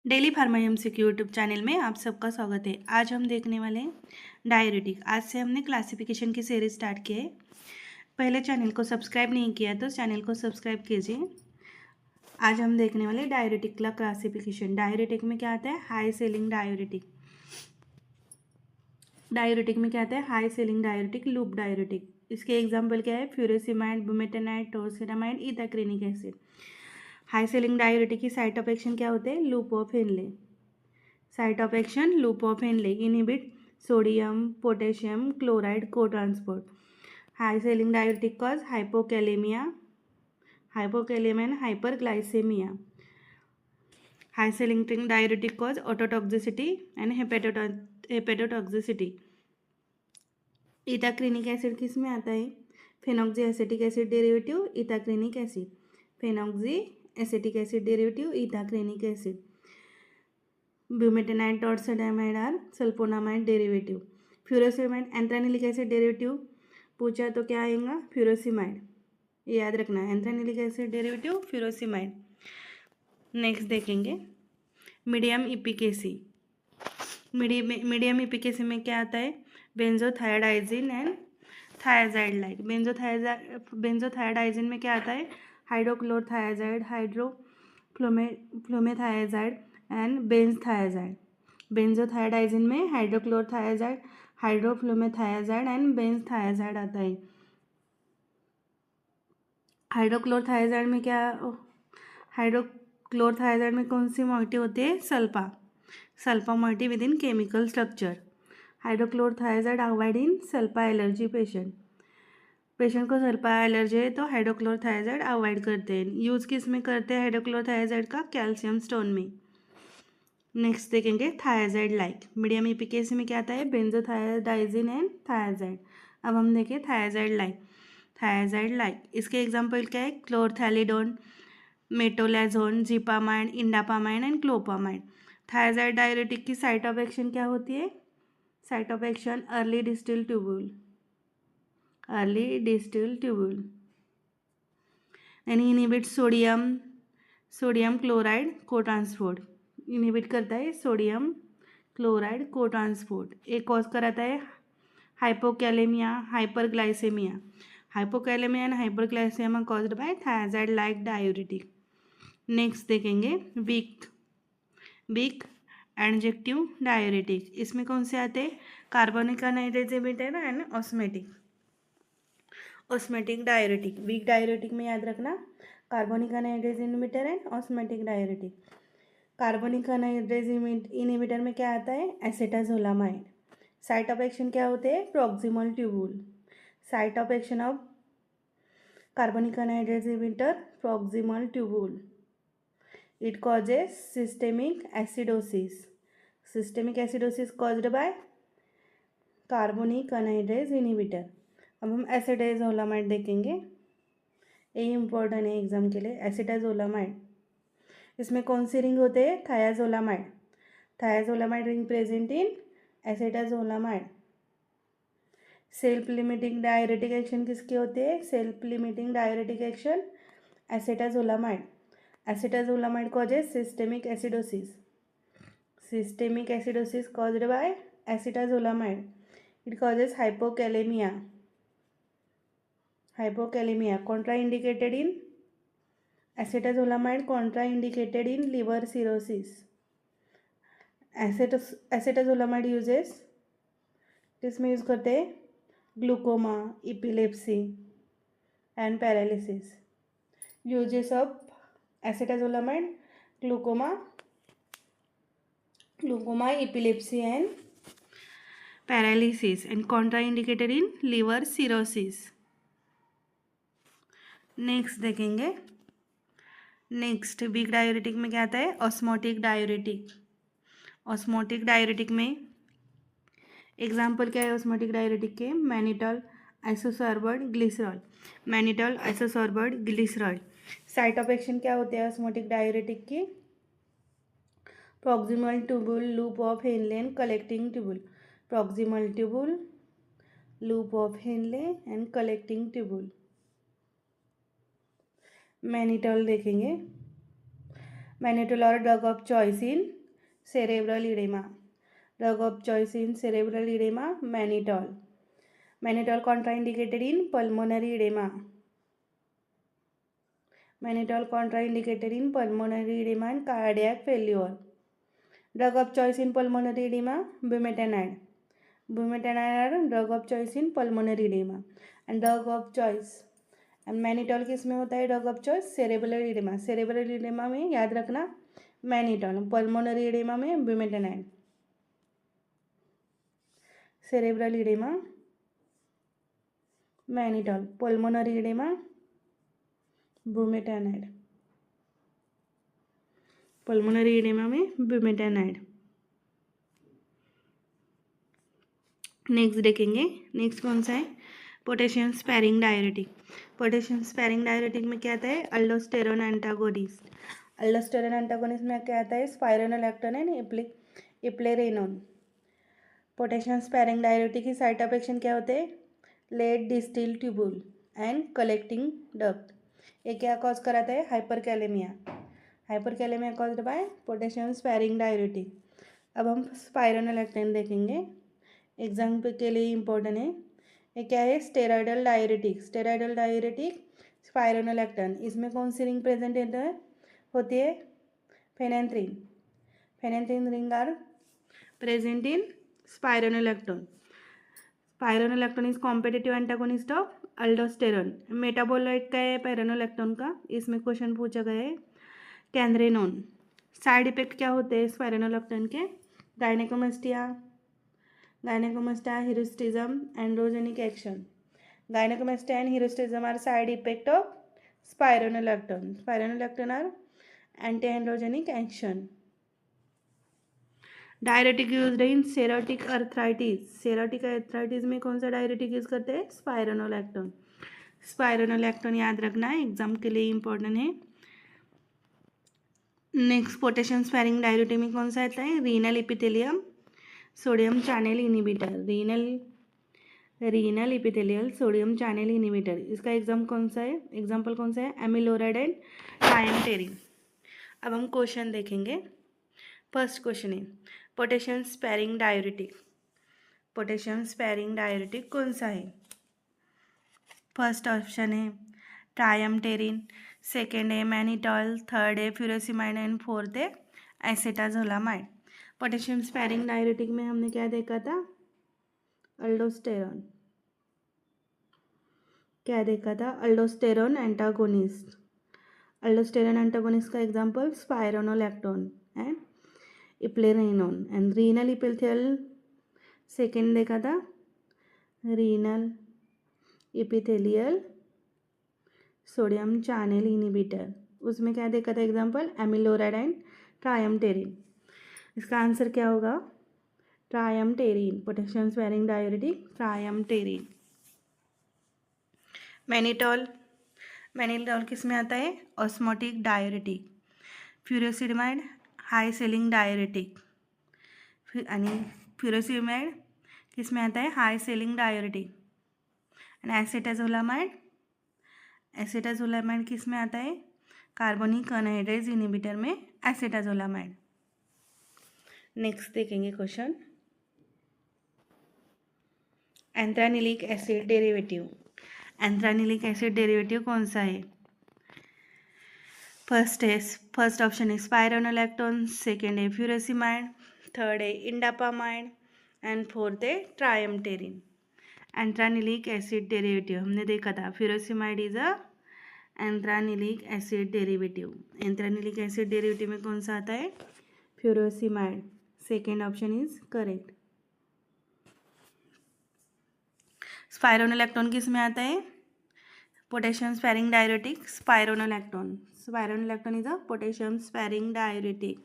Daily pharma MCQ YouTube channel में आप सबका स्वागत है। आज हम देखने वाले हैं डायरेटिक। आज से हमने क्लासिफिकेशन की सीरीज स्टार्ट की है। पहले चैनल को सब्सक्राइब नहीं किया तो चैनल को सब्सक्राइब कीजिए। आज हम देखने वाले डायरेटिक का क्लासिफिकेशन। डायरेटिक में क्या आता है? High ceiling diuretic. डायरेटिक में क्या आता है? High ceiling diuretic, loop diuretic. इसके एग्जाम्पल क्या है? Furosemide, bumetanide, torsemide, ethacrynic acid. High ceiling diuretic की साइट ऑफ एक्शन क्या होते हैं? Loop of Henle. Site of action loop of Henle, inhibit sodium potassium chloride cotransport. High ceiling diuretic cause hypokalemia and hyperglycemia. High ceiling diuretic cause ototoxicity and hepatotoxicity. Ethacrynic acid किस में आता है? Phenoxy acetic acid derivative ethacrynic acid. फेनॉक्सी acetic acid derivative ethacrynic acid. Bumetanide, torsemide are sulfonamide derivative. Furosemide anthranilic acid derivative पूछा तो क्या आएगा? Furosemide. ये याद रखना है, anthranilic acid derivative furosemide. Next देखेंगे मीडियम इपिकेसी। मीडियम इपिकेसी में क्या आता है? Benzothiadiazine and thiazide like. Benzothiadiazine में क्या आता है? हाइड्रोक्लोरथायाजाइड, हाइड्रोफ्लोमेथायाजाइड एंड बेंजथायाजाइड। बेंजोथायोडाइजिन में हाइड्रोक्लोरथायाजाइड, हाइड्रोफ्लोमेथायाजाइड एंड बेंजथायाजाइड आता है। हाइड्रोक्लोरथायाजाइड में क्या? हाइड्रोक्लोरथायाजाइड में कौन सी मॉइटी होती है? Sulfa moiety with in chemical structure. Hydrochlorothiazide avoid in sulfa allergy patient को सल्फा एलर्जी है तो हाइड्रोक्लोरथायाजाइड अवॉइड करते हैं। यूज़ किस में करते हैं हाइड्रोक्लोरथायाजाइड का? कैल्शियम स्टोन में। नेक्स्ट देखेंगे थायाजाइड लाइक। मीडियम इपिकेसी में क्या आता है? Benzothiadiazine and thiazide. अब हम देखें थायाजाइड लाइक। इसके एग्जाम्पल क्या है? Chlorthalidone, metolazone, xipamide, indapamide and clopamide. Thiazide diuretic की साइट ऑफ एक्शन क्या होती है? Site of action early distal tubule यानी inhibit sodium chloride cotransport. Inhibit करता है सोडियम क्लोराइड को ट्रांसपोर्ट। एक कॉज कराता है hypokalemia, hyperglycemia and hyperglycaemia caused by thiazide like diuretic. Next देखेंगे वीक एडजेक्टिव डायरेटिक। इसमें कौन से आते हैं? Carbonic anhydrase inhibitor and osmotic diuretic. Weak diuretic में याद रखना carbonic anhydrase inhibitor and osmotic diuretic. Carbonic anhydrase inhibitor में क्या आता है? एसेटाजोलामाइड। साइट ऑफ एक्शन क्या होते हैं? Proximal tubule. Site of action of carbonic anhydrase inhibitor proximal tubule. It causes systemic acidosis caused bye carbonic anhydrase inhibitor. अब हम एसेटाजोलामाइड देखेंगे, यही इंपॉर्टेंट है एग्जाम के लिए। एसेटाजोलामाइड, इसमें कौन सी रिंग होते हैं? Thiazolamide ring present in acetazolamide. Self limiting diuretic action किसके होते हैं? Self limiting diuretic action acetazolamide causes systemic acidosis caused by acetazolamide. It causes hypokalemia contraindicated in acetazolamide, contraindicated in liver cirrhosis. Acetazolamide uses किसमें use करते हैं? Glaucoma, epilepsy and paralysis. Uses of acetazolamide, glaucoma, epilepsy and paralysis and contraindicated in liver cirrhosis. Next देखेंगे week diuretic में क्या आता है? Osmotic diuretic में example क्या है ऑस्मोटिक डायरेटिक के? Mannitol, isosorbide, glycerol. Site of action क्या होते हैं ऑस्मोटिक डायरेटिक की? Proximal tubule, loop of Henle and collecting tubule. Proximal tubule, loop of Henle and collecting tubule. Mannitol देखेंगे, mannitol drug of choice in cerebral edema. Drug of choice in cerebral edema, mannitol. Mannitol contraindicated in pulmonary edema. Mannitol contraindicated in pulmonary edema and cardiac failure. Drug of choice in pulmonary edema, बुमेटेनाइड. Bumetanide drug of choice in pulmonary edema. And drug of choice and mannitol किस में होता है drug of choice? Cerebral edema. सेरेब्रल इडेमा में याद रखना mannitol, pulmonary edema में bumetanide. Cerebral edema mannitol, pulmonary edema bumetanide. Pulmonary edema में बुमेटेनाइड. नेक्स्ट देखेंगे. नेक्स्ट कौन सा है? Potassium sparing diuretic. Potassium sparing diuretic में क्या आता है? अल्डोस्टेरोन एंटागोनिस्ट. अल्डोस्टेरोन एंटागोनिस्ट में क्या आता है? Spironolactone and eplerenone. Potassium sparing diuretic की साइट ऑफ एक्शन क्या होते हैं? Late distal tubule and collecting duct. ये क्या कॉज कराता है? Hyperkalemia. Hyperkalemia caused by potassium sparing diuretic. अब हम स्पाइरोनोलैक्टोन देखेंगे. एग्जाम्पल के लिए इम्पोर्टेंट है. ये क्या है? Steroidal diuretic. Steroidal diuretic spironolactone. इसमें कौन सी रिंग प्रेजेंट होती है? Phenanthrene. Phenanthrene ring are present in spironolactone. Spironolactone is competitive antagonist of aldosterone. Metabolite का है पैरानोलैक्टोन का. इसमें क्वेश्चन पूछा गया है. कैंद्रेनोन. साइड इफेक्ट क्या होते हैं स्पाइरोनोलैक्टोन के? Gynecomastia, hirsutism, androgenic action. Gynecomastia and historyism are side effect of spironolactone. Spironolactone are anti-androgenic action. Diuretic use in cirrhotic arthritis. Cirrhotic arthritis में कौन सा डायरेटिक यूज करते हैं? स्पाइरोनोलैक्टोन. स्पाइरोनोलैक्टोन याद रखना है, एग्जाम के लिए इंपॉर्टेंट है. नेक्स्ट पोटेशियम स्पैरिंग डायरेटिक में कौन सा आता है? Renal epithelium sodium channel inhibitor. Renal epithelial sodium channel inhibitor. इसका एग्जाम्पल कौन सा है? Amiloride and triamterene. अब हम क्वेश्चन देखेंगे. फर्स्ट क्वेश्चन है potassium sparing diuretic. Potassium sparing diuretic कौन सा है? फर्स्ट ऑप्शन है ट्रायमटेरिन, सेकेंड है मैनिटॉल, थर्ड है फ्यूरोसिमाइड एंड फोर्थ है एसेटाजोलामाइड. पोटेशियम स्पैरिंग डायरेटिक में हमने क्या देखा था? अल्डोस्टेरोन. क्या देखा था? Aldosterone antagonist. अल्डोस्टेरोन एंटागोनिस्ट का example spironolactone and eplerenone. And renal epithelial second देखा था renal epithelial sodium channel inhibitor. उसमें क्या देखा था एग्जांपल? Amiloride and triamterene. इसका आंसर क्या होगा? Triamterene. Potassium sparing diuretic triamterene. Mannitol. Mannitol किस में आता है? Osmotic diuretic. Furosemide high ceiling diuretic. आणि फ्यूरोसिमाइड किस में आता है? High ceiling diuretic. And acetazolamide किस में आता है? कार्बोनिक अनहाइड्रेज इनिबिटर में एसेटाजोलामाइड. नेक्स्ट देखेंगे question. Anthranilic acid derivative. Anthranilic acid derivative कौन सा है? फर्स्ट ऑप्शन है स्पाइरोनोलैक्टोन, सेकेंड है फ्यूरोसिमाइड, थर्ड है इंडापामाइड एंड फोर्थ है ट्रायमटेरिन. एंथ्रानिलिक एसिड डेरिवेटिव हमने देखा था furosemide is a anthranilic acid derivative. Anthranilic acid derivative में कौन सा आता है? Furosemide. Second option is correct. Spironolactone किस में आता है? Potassium sparing diuretic spironolactone. Spironolactone is a potassium sparing diuretic.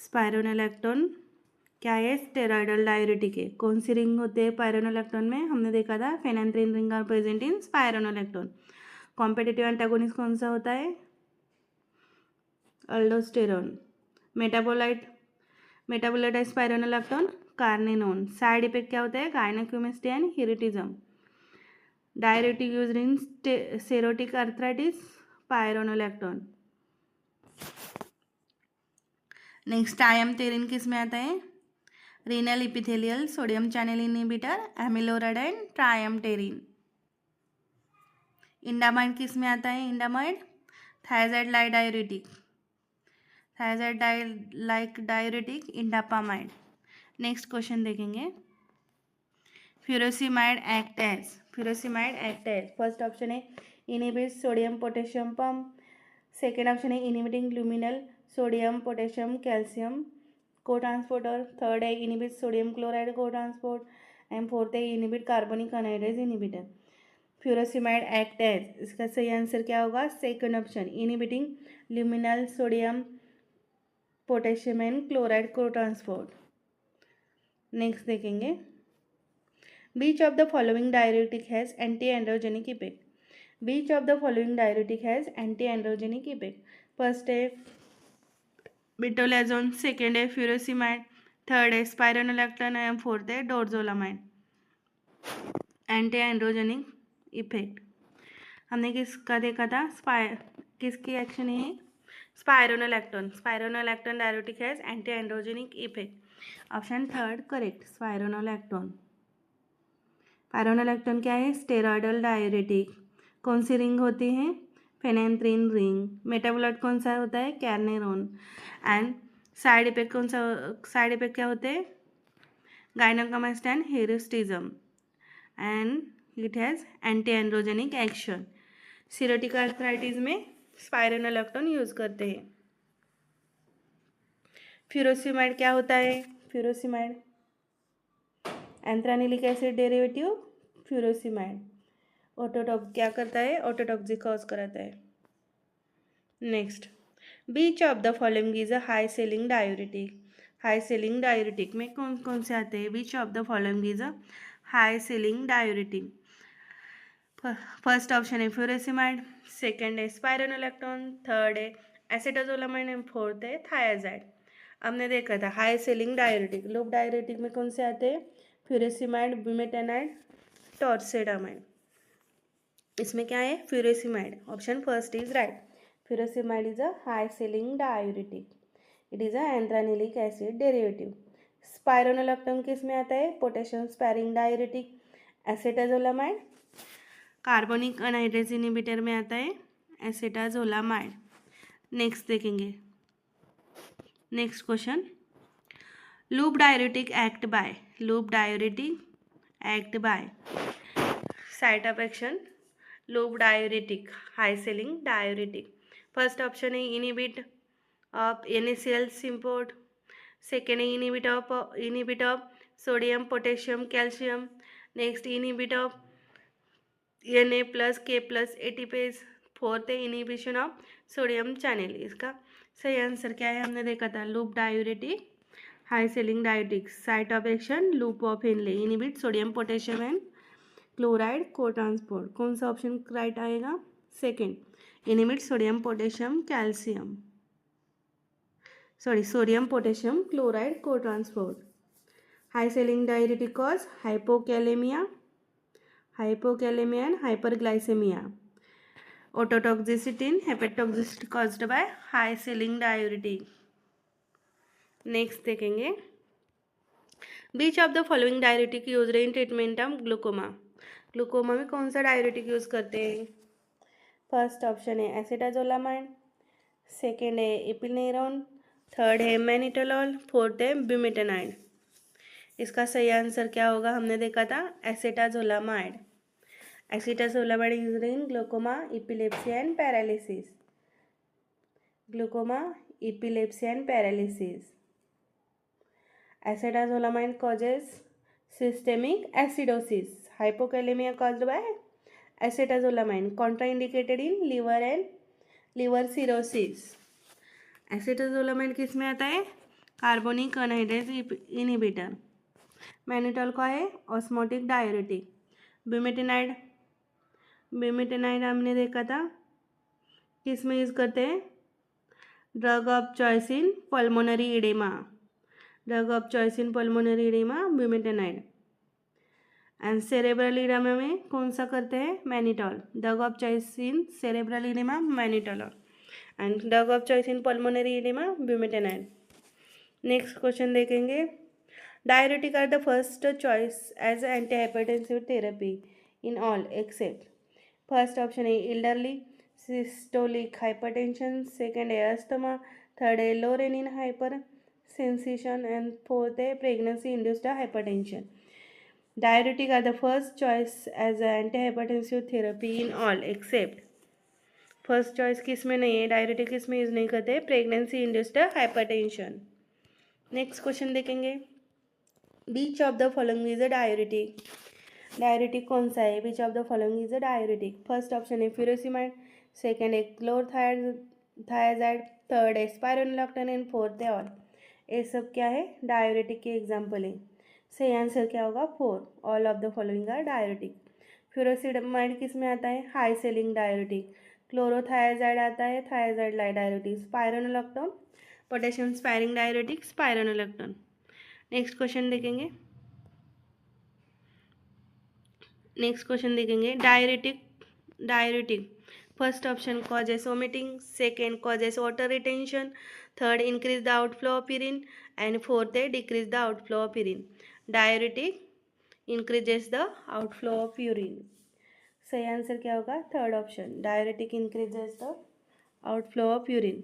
Spironolactone क्या है? स्टेरॉयडल डायरेटिक है. कौन सी रिंग होते हैं पायरोनोलैक्टोन में? हमने देखा था phenanthrene ring are present in spironolactone. Competitive antagonist कौन सा होता है? अल्डोस्टेरोन. मेटाबोलाइट है स्पाइरोनोलैक्टोन कार्निनोन. साइड इफेक्ट क्या होता है? Gynecomastia and hirsutism. Diuretic used in cirrhotic arthritis spironolactone. Next triamterene किस में आता है? Renal epithelial sodium channel inhibitor amiloride triamterene. Indapamide किस में आता है? Indapamide thiazide like diuretic, thiazide like diuretic indapamide. Next question देखेंगे, furosemide act as, furosemide act as first option है inhibit sodium potassium pump, second option है inhibiting luminal sodium potassium calcium cotransporter, third है inhibit sodium chloride cotransport, and fourth है inhibit carbonic anhydrase inhibitor. Furosemide act as, इसका सही answer क्या होगा? Second option inhibiting luminal sodium potassium and chloride cotransport. Next देखेंगे, which of the following diuretic has anti androgenic effect, which of the following diuretic has anti androgenic effect. First है बिटोलेजोन, second है furosemide, third है spironolactone and fourth है डोरजोलामाइड। Anti androgenic effect हमने किसका देखा था? किसकी एक्शन है? Spironolactone, spironolactone diuretic has anti androgenic effect. Option third correct, spironolactone. Spironolactone क्या है? Steroidal diuretic. कौन सी रिंग होती है? Phenanthrene ring. मेटाबोलाइट कौन सा होता है? कैर्नेरोन। एंड साइड इफेक्ट कौन सा, साइड इफेक्ट क्या होते हैं? Gynecomastia and hirsutism, and it has anti androgenic action. Cirrhotic arthritis में स्पाइरोनोलैक्टोन यूज़ करते हैं। फ्यूरोसिमाइड क्या होता है? Furosemide anthranilic acid derivative furosemide. Ototoxic क्या करता है? ऑटोटॉक्सिक कॉज कराता है। Next, which of the following is a high ceiling diuretic, high ceiling diuretic में कौन कौन से आते हैं? Which of the following is a high ceiling diuretic. First option है फ्यूरोसिमाइड, सेकेंड है स्पाइरोनोलैक्टोन, थर्ड है एसिटाजोलामाइड एंड फोर्थ है थायाजाइड। हमने देखा था high ceiling diuretic, lobe diuretic में कौन से आते हैं? फ्यूरोसिमाइड, बुमेटेनाइड, टॉर्सेडामाइड। इसमें क्या है? Furosemide. Option first is right. Furosemide is a high ceiling diuretic, it is a anthranilic acid derivative. Spironolactone किस में आता है? Potassium sparring diuretic. Acetazolamide carbonic anhydrase inhibitor में आता है एसिटाजोलामाइड। नेक्स्ट देखेंगे, next question, loop diuretic act by, loop diuretic act by site of action loop diuretic, high ceiling diuretic. First option है inhibit of NaCl सिंपोर्ट, second है inhibit of sodium potassium calcium, next inhibit of Na+K+ ATPase, fourth है inhibition of sodium channel. इसका सही answer क्या है? हमने देखा था loop diuretic, high ceiling diuretic, site of action loop of Henle, inhibit sodium potassium and chloride को transport. कौन सा ऑप्शन राइट आएगा? Second, inhibit sodium potassium calcium, sorry sodium potassium chloride cotransport. High ceiling diuretic cause hypokalemia, hypokalemia and hyperglycemia. Ototoxicity, hepatotoxicity caused by high selling diuretic. Next देखेंगे, which of the following diuretic use in treatment of glaucoma, glaucoma में कौन सा diuretic use करते हैं? First option है acetazolamide, second है epinephrine, third है मैनिटोलॉल, fourth है ब्यूमेटेनाइड। इसका सही आंसर क्या होगा? हमने देखा था acetazolamide. Acetazolamide used in glaucoma, epilepsy and paralysis, glaucoma, epilepsy and paralysis. Acetazolamide causes systemic acidosis, hypokalemia caused by acetazolamide, contraindicated in liver and liver cirrhosis. Acetazolamide किस में आता है? Carbonic anhydrase inhibitor. मैनिटोल का है osmotic diuretic. ब्यूमेटेनाइड, ब्यूमेटेनाइड हमने देखा था किस में यूज़ करते हैं? Drug of choice in pulmonary edema, drug of choice in pulmonary edema bumetanide. And cerebral इडेमा में कौन सा करते हैं? Mannitol, drug of choice in cerebral edema mannitol, and drug of choice in pulmonary edema bumetanide. Next question देखेंगे, diuretic are the first choice as anti hypertensive therapy in all except. First option है elderly systolic hypertension, second है asthma, third है low renin hypersensation and fourth है pregnancy induced hypertension. Diuretic are the first choice as an antihypertensive therapy in all except. First choice किस में नहीं है, diuretic किस में यूज़ नहीं करते, pregnancy induced hypertension. Next question देखेंगे, which of the following is a diuretic. Diuretic कौन सा है, which of the following is a diuretic. First option है फ्यूरोसिमाइड, सेकेंड है क्लोरथायाजाइड, थर्ड है स्पाइरोनोलैक्टोन एंड फोर्थ है ऑल. ये सब क्या है, डायरेटिक के एग्जाम्पल है. सही आंसर क्या होगा, 4. All of the following are diuretic. Furosemide किस में आता है, हाई सेलिंग डायरेटिक. क्लोरोथायाजाइड आता है thiazide like diuretic. Spironolactone potassium sparing diuretic spironolactone. Next question देखेंगे, diuretic first option causes vomiting, second causes water retention, third increase the outflow of urine and fourth है decrease the outflow of urine. Diuretic increases the outflow of urine. सही answer क्या होगा, third option, diuretic increases the outflow of urine.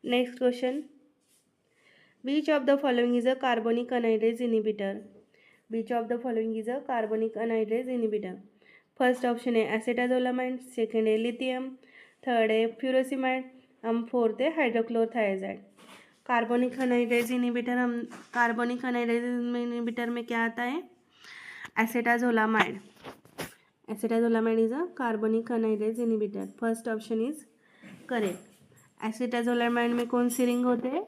Next question, which of the following is a carbonic anhydrase inhibitor. Which of the following is a carbonic anhydrase inhibitor. First option है acetazolamide, second है lithium, third है furosemide, fourth है हाइड्रोक्लोरथायाजाइड. Carbonic anhydrase inhibitor में क्या आता है, acetazolamide. Acetazolamide is a carbonic anhydrase inhibitor. First option is correct. Acetazolamide में कौन सी रिंग होते हैं,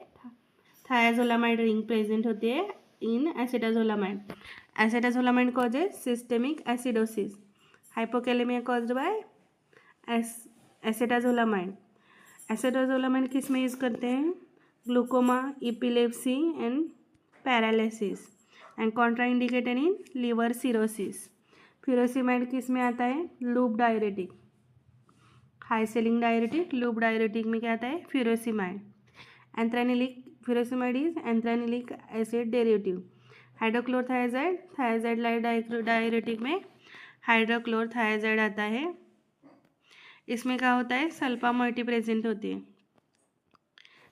थायाजोलामाइड रिंग प्रेजेंट होती है in acetazolamide. Acetazolamide causes systemic acidosis. Hypokalemia caused by acetazolamide. Acetazolamide किस में यूज़ करते हैं, glaucoma, epilepsy and paralysis and contraindicated in liver cirrhosis. Furosemide किस में आता है, loop diuretic. High ceiling diuretic, loop diuretic में क्या आता है, furosemide. Anthranilic furosemide is anthranilic acid derivative. Hydrochlorothiazide, thiazide like diuretic में हाइड्रोक्लोरथायाजाइड आता है. इसमें क्या होता है, सल्फा मोइटी प्रेजेंट होती है.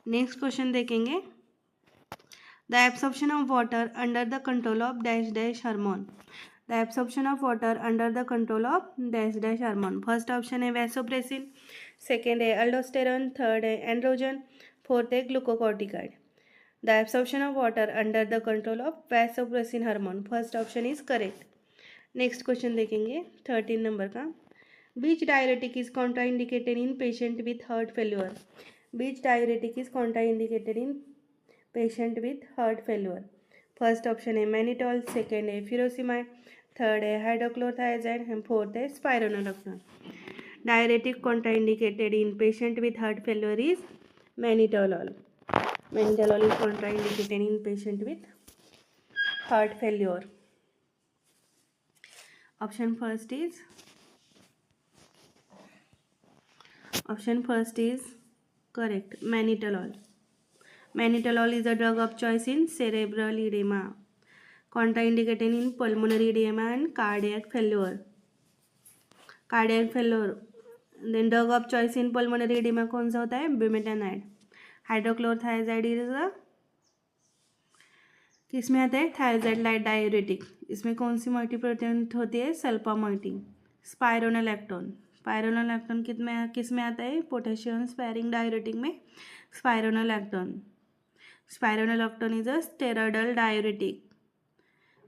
नेक्स्ट क्वेश्चन देखेंगे, the absorption of water under the control of dash dash hormone. The absorption of water under the control of dash dash hormone. First option है वैसोप्रेसिन, सेकेंड है aldosterone, third है androgen, fourth है glucocorticoid. The absorption of water under the control of vasopressin hormone. First option is correct. Next question देखेंगे 13 number का, which diuretic is contraindicated in patient with heart failure. Which diuretic is contraindicated in patient with heart failure. First option है mannitol, second है furosemide, third है hydrochlorothiazide and fourth है spironolactone. Diuretic contraindicated in patient with heart failure is mannitol. Mannitol is contraindicated in patient with heart failure. Option first is correct. Mannitol. Mannitol is a drug of choice in cerebral edema, contraindicated in pulmonary edema and cardiac failure. Then drug of choice in pulmonary edema कौन सा होता है, bumetanide. हाइड्रोक्लोरथायाजाइड is किस में आता है, thiazide like diuretic. इसमें कौन सी मोइटी प्रेजेंट होती है, सल्फा मोइटी. स्पाइरोनोलैक्टोन किस में आता है, पोटेशियम स्पायरिंग डायरेटिक में spironolactone is a steroidal diuretic,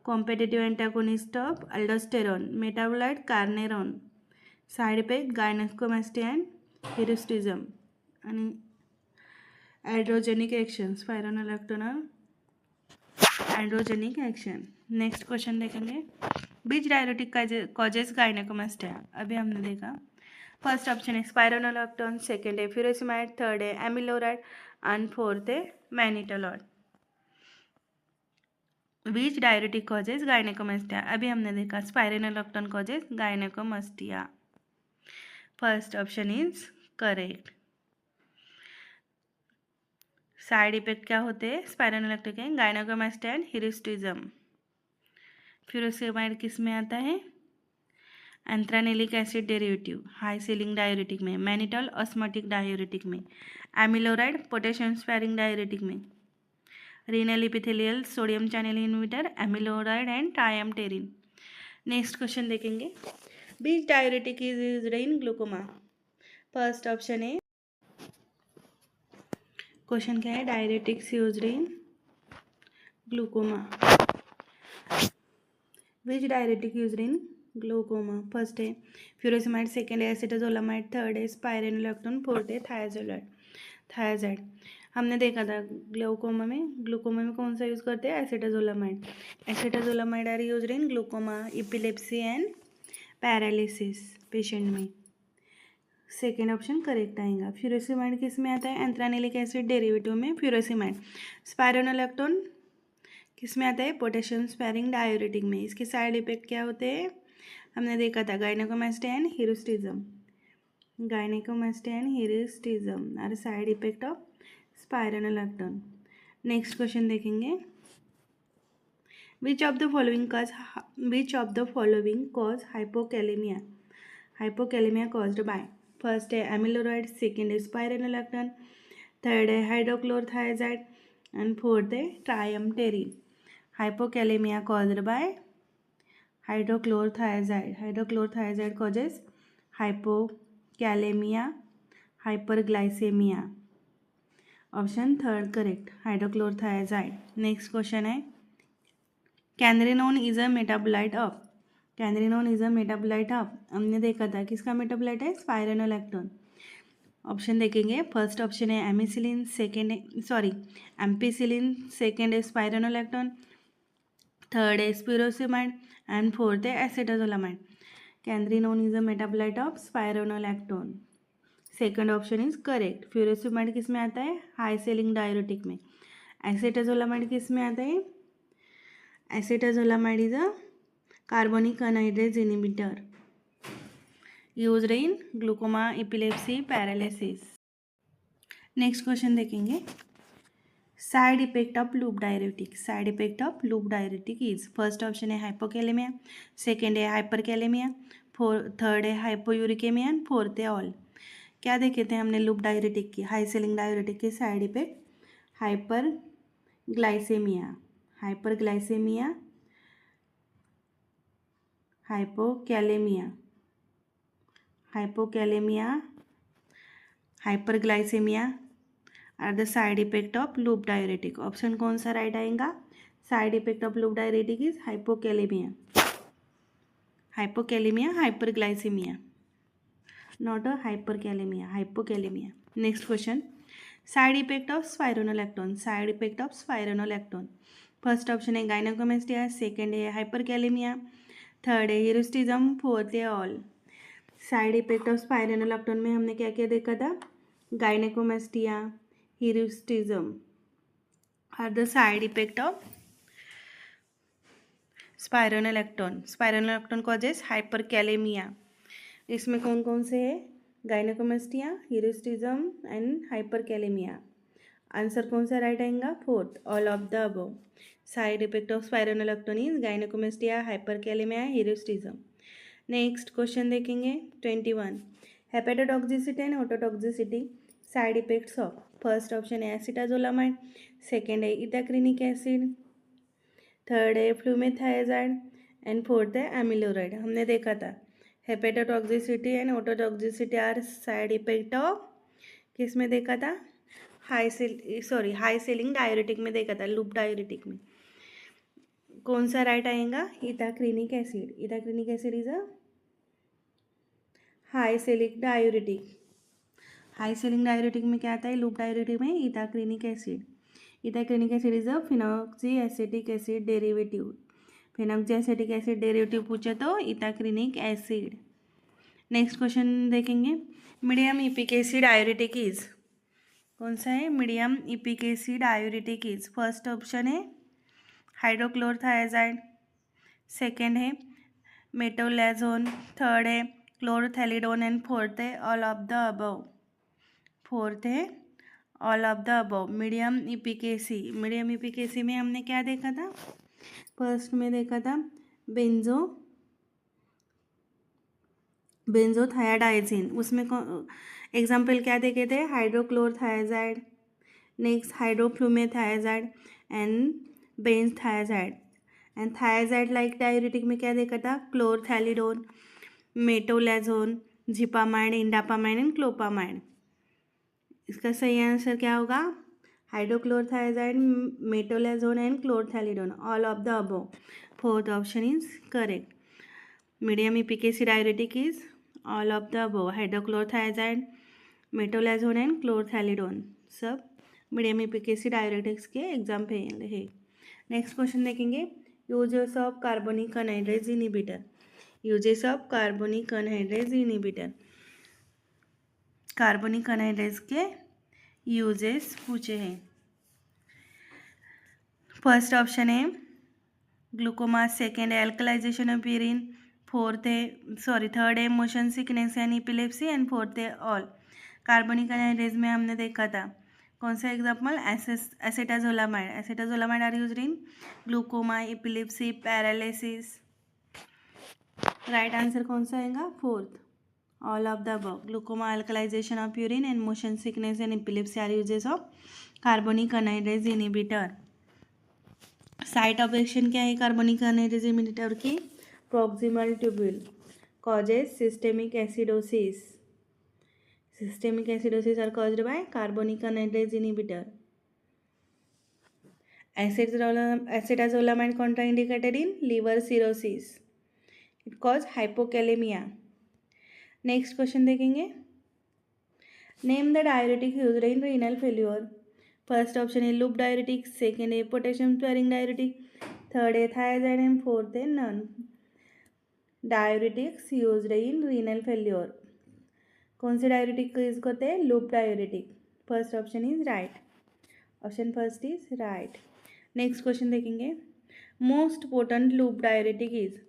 competitive antagonist of aldosterone, metabolite canrenone. Side effect gynaecomastia and hirsutism आणि androgenic action. Spironolactone androgenic action. Next question देखेंगे, which diuretic causes gynaecomastia. अभी हमने देखा. फर्स्ट ऑप्शन है spironolactone, second है furosemide, third है amiloride and fourth है mannitol. Which diuretic causes gynaecomastia. अभी हमने देखा spironolactone causes gynaecomastia. First option is correct. Side effect क्या होते हैं स्पाइरोनोलेक्टन के, गायनेकोमास्टिया एंड हिस्टुइज्म। फ्यूरोसेमाइड किस में आता है, anthranilic acid derivative high ceiling diuretic में, मैनिटॉल ऑस्मोटिक डायूरेटिक में, एमिलोराइड पोटेशियम स्पेयरिंग डायूरेटिक में, renal epithelial sodium channel inhibitor, amiloride and triamterene. Next question देखेंगे, which diuretic is used in glaucoma. First option है, question क्या है, diuretics used in glaucoma. Which diuretic used in glaucoma? First है furosemide, second है acetazolamide, third है spironolactone, fourth है thiazide. हमने देखा था ग्लूकोमा में कौन सा यूज़ करते हैं, acetazolamide. Acetazolamide are used in glaucoma, epilepsy and paralysis patient में। सेकेंड ऑप्शन करेक्ट आएगा। फ्यूरोसेमाइड किस में आता है, एंथ्रानेलिक एसिड डेरिवेटिव में फ्यूरोसेमाइड। स्पाइरोनोलैक्टोन किस में आता है, पोटेशियम स्पेयरिंग डायूरेटिक में। इसके साइड इफेक्ट क्या होते हैं, हमने देखा था gynaecomastia and hirsutism. Gynaecomastia and hirsutism are side effect of spironolactone. Next question देखेंगे, which of the following cause hypokalaemia? Hypokalaemia caused by, first है एमिलोराइड, सेकेंड है स्पाइरोनोलैक्टोन, थर्ड है हाइड्रोक्लोरथायाजाइड एंड फोर्थ है triamterene. Hypokalaemia caused by hydrochlorothiazide. Hydrochlorothiazide causes hypokalaemia, hyperglycaemia. Option third correct, hydrochlorothiazide. Next question है, canrenone is a metabolite of. Canrenone is a metabolite of, हमने देखा था किसका metabolite है, spironolactone. Option देखेंगे, first option है ampicillin, second है ampicillin, second है स्पाइरोनोलैक्टोन, थर्ड है स्पिरोसिमाइड एंड फोर्थ है acetazolamide. Canrenone is a metabolite of spironolactone. Second option is correct. Furosemide किस में आता है, हाई सेलिंग डायूरेटिक में। एसिटाजोलामाइड किस में आता है, acetazolamide is a carbonic anhydrase inhibitor used in glaucoma, epilepsy, paralysis. Next question देखेंगे, side effect of loop diuretic. Side effect of loop diuretic is, first option है हाइपोकैलेमिया, सेकेंड है hyperkalaemia, third है hypouricaemia and fourth है all. क्या देखे थे हमने loop diuretic की, हाई सेलिंग डायरेटिक के side effect, hyperglycaemia, hyperglycaemia, hypokalaemia, hypokalaemia, hyperglycaemia are the side effect of loop diuretic. Option कौन सा राइट आएगा, side effect of loop diuretic is hypokalaemia, hypokalaemia, hyperglycaemia, not a hyperkalaemia, hypokalaemia. Next question, side effect of spironolactone. Side effect of spironolactone, first option है गायनेकोमास्टिया, second है hyperkalaemia, third है hirsutism, fourth है all. Side effect of spironolactone में हमने क्या क्या देखा था, gynaecomastia, hirsutism are the side effect of spironolactone. Spironolactone causes hyperkalaemia. इसमें कौन कौन से है, gynaecomastia, hirsutism and hyperkalaemia. Answer कौन सा राइट आएगा, fourth, all of the above. Side effect of spironolactone is gynaecomastia, hyperkalaemia, hirsutism. Next question देखेंगे 21, hepatotoxicity and ototoxicity side effects of. First option है एसिटाजोलामाइड, सेकेंड है ethacrynic acid, third है flumethiazide and fourth है amiloride. हमने देखा था hepatotoxicity and ototoxicity are side effect of, किस में देखा था, हाई सेलिंग डायूरेटिक में देखा था, लूप डायूरेटिक में। कौन सा राइट आएगा, ethacrynic acid. Ethacrynic acid is a high ceiling diuretic. High ceiling diuretic में क्या आता है, लूप डायूरेटिक में ethacrynic acid. Ethacrynic acid is a phenoxy acetic acid derivative. Phenoxy acetic acid derivative पूछे तो इथाक्रिनिक एसिड। नेक्स्ट क्वेश्चन देखेंगे, medium efficacy diuretic is, कौन सा है, medium efficacy diuretic is. First option है हाइड्रोक्लोरथायाजाइड, सेकेंड है metolazone, third है chlorthalidone and fourth है all of the above. Fourth है all of the above. Medium efficacy, medium efficacy में हमने क्या देखा था? फर्स्ट में देखा था बेंजोथायाडाइजिन, उसमें एग्जाम्पल क्या देखे थे? Hydrochlorothiazide, next hydroflumethiazide and benzthiazide. And thiazide like diuretic में क्या देखा था? Chlorthalidone, metolazone, xipamide, indapamide and clopamide. इसका सही आंसर क्या होगा? Hydrochlorothiazide, metolazone and chlorthalidone, all of the above. Fourth option is correct. Medium efficacy diuretic is all of the above, hydrochlorothiazide, metolazone and chlorthalidone, सब medium efficacy diuretics के example है। Next question देखेंगे, uses of carbonic anhydrase inhibitor. Uses of carbonic anhydrase inhibitor, carbonic anhydrase के uses पूछे हैं। First option है glaucoma, second है alkalinization of urine, third है motion sickness and epilepsy and fourth है ऑल। कार्बोनिक अनहाइड्रेज में हमने देखा था कौन सा example? Acetazolamide. Acetazolamide are used in glaucoma, epilepsy, paralysis. Right answer कौन सा आएगा? Fourth, all of the above. Glaucoma, alkalinization of urine and motion sickness and epilepsy are uses of carbonic anhydrase inhibitor. Site of action क्या है carbonic anhydrase inhibitor की? Proximal tubule, causes systemic acidosis. Systemic acidosis are caused by carbonic anhydrase inhibitor. Acetazolamide contraindicated in liver cirrhosis. It causes hypokalemia. Next question देखेंगे, name the diuretic used in renal failure. First option है loop diuretic, second है potassium sparing diuretic, third है thiazide and fourth है none. Diuretics used in renal failure. कौन से diuretic use करते हैं? Loop diuretic. First option is right, option first is right. Next question देखेंगे, most potent loop diuretic is,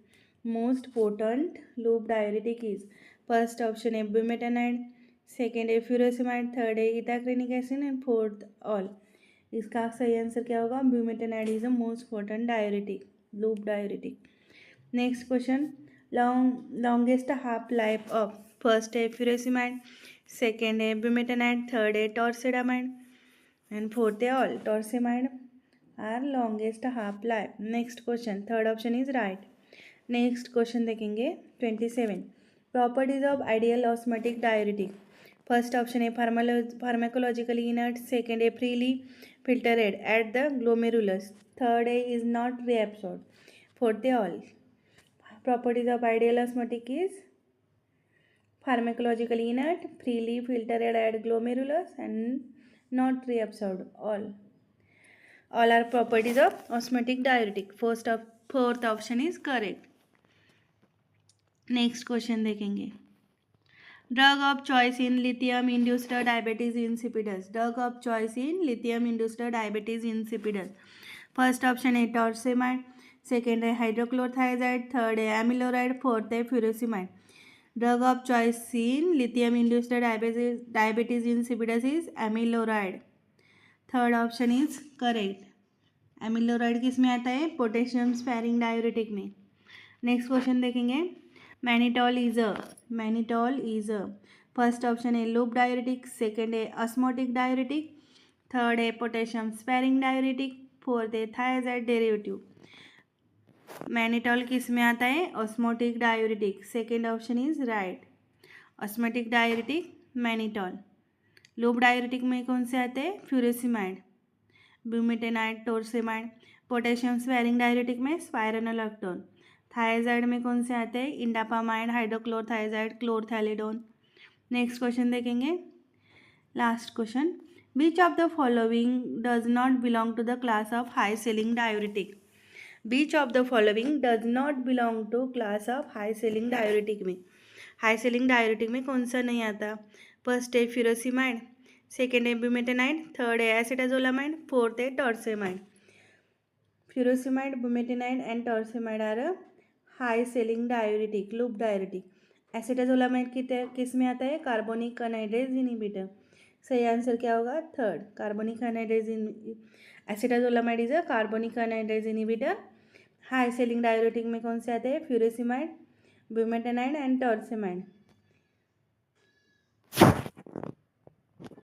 most potent loop diuretic is. First option है bumetanide, second है furosemide, third है ethacrynic acid and fourth all. इसका सही answer क्या होगा? Bumetanide is the most potent diuretic, loop diuretic. Next question, longest half life of. First है furosemide, second है bumetanide, third है टॉर्सेडामाइड एंड फोर्थ है all. Torsemide are longest half life. Next question, third option is right. Next question देखेंगे 27, properties of ideal osmotic diuretic. First option है pharmacologically inert, second है freely filtered at the glomerulus, third है is not reabsorbed, fourth है all. Properties of ideal osmotic is pharmacologically inert, freely filtered at glomerulus and not reabsorbed. All are properties of osmotic diuretic. Fourth option is correct. Next question देखेंगे, drug of choice in lithium induced diabetes insipidus. Drug of choice in lithium induced diabetes insipidus. First option है टॉर्सेमाइड, second है हाइड्रोक्लोरथायाजाइड, third है amiloride, fourth है furosemide. Drug of choice in lithium induced diabetes insipidus is amiloride. Third option is correct. Amiloride किस में आता है? Potassium sparring diuretic में। Next question देखेंगे, mannitol is a. First option है लूप डायूरेटिक, सेकेंड है osmotic diuretic, third है potassium sparring diuretic, fourth है थायाजाइड डेरिवेटिव। मैनिटॉल किस में आता है? Osmotic diuretic, second option is right. Osmotic diuretic mannitol. Loop diuretic में कौन से आते हैं? फ्यूरोसेमाइड, ब्यूमेटानाइड, टॉर्सेमाइड। पोटेशियम स्पैरिंग डायूरेटिक में स्पाइरोनोलैक्टोन। थायाजाइड में कौन से आते हैं? Indapamide, hydrochlorothiazide, chlorthalidone. Next question देखेंगे, last question, which of the following does not belong to the class of high ceiling diuretic. Which of the following does not belong to class of high ceiling diuretic में। High ceiling diuretic में कौन सा नहीं आता? First है furosemide, second है bumetanide, third है acetazolamide, fourth है torsemide. Furosemide, bumetanide and torsemide are high ceiling diuretic, loop diuretic. Acetazolamide किस में आता है? Carbonic anhydrase inhibitor. सही आंसर क्या होगा? Third, carbonic anhydrase acetazolamide is a carbonic anhydrase inhibitor. High ceiling diuretic में कौन से आते हैं? Furosemide, bumetanide and टॉर्सेमाइड।